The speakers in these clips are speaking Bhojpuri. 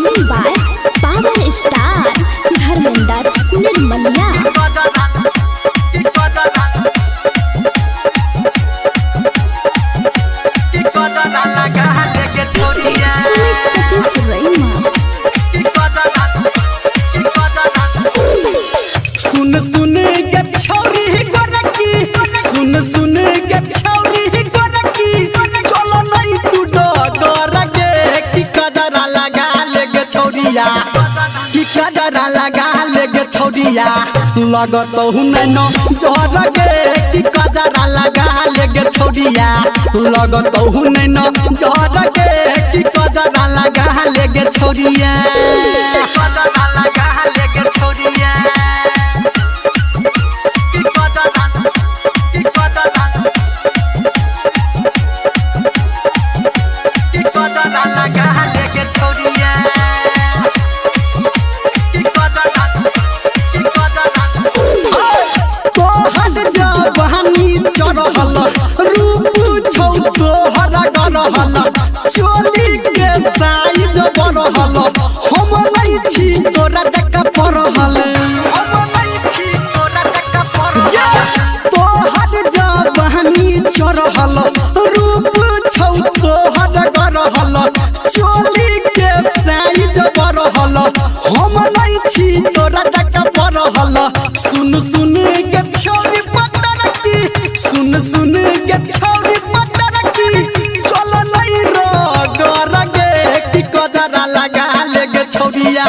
Singing by Power Star Dharmender Nirmaliya। सुन सुन के छौरी गोरकी सुन सुन के छौरी गोरकी चलो नहीं तू डगर गे की कदरा लगा ले गे छौरिया की कदरा लगा ले गे छौरिया लगत हूँ न जर गे की कदरा लगा ले गे छौरिया लगत हूँ न जर गे की कदरा लगा ले गे छौरिया कदरा लगा ले गे छौरिया चोली के साइज बरहल हम नहीं छी तोरा जका परहल तोहर जवानी चढ़ल रूप छौ तोहर गरहल चोली के साइज बरहल हम नहीं छी तोरा जका परहल सुन सुन के छौरी पतर की सुन सुन के छौरी पतर की चल नहीं लगा ले गे छौरिया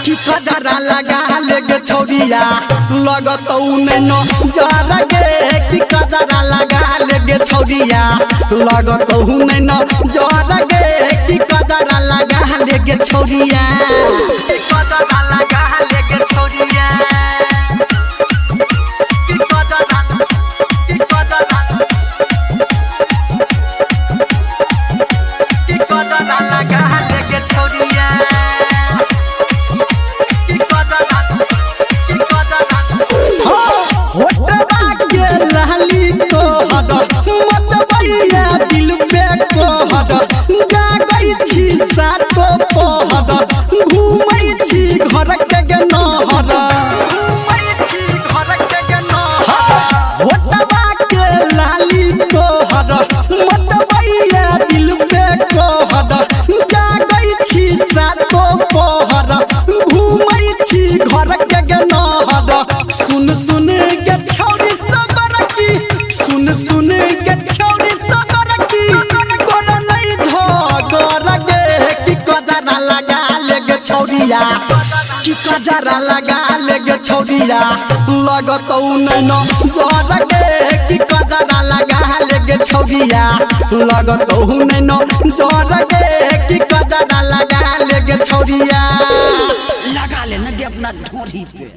की कदरा लगा ले गे छौरिया लगत न जर गे की कदरा लगा ले गे छौरिया लगत न जर गे की कदरा लगा ले गे छौरिया कदरा लगा ले गे छौरिया सुन सुन के छौरी सबर की सुन सुन के छौरी सबर की कोन नहीं झगड़ गे की कजरा लगा ले गे छौरिया की कजरा लगा ले गे छौरिया लगत न जर गे की कजरा लगा ले गे छौरिया लगत न जर गे की कजरा लगा ले गे छौरिया लगा ले न दे अपना ढोरी पे।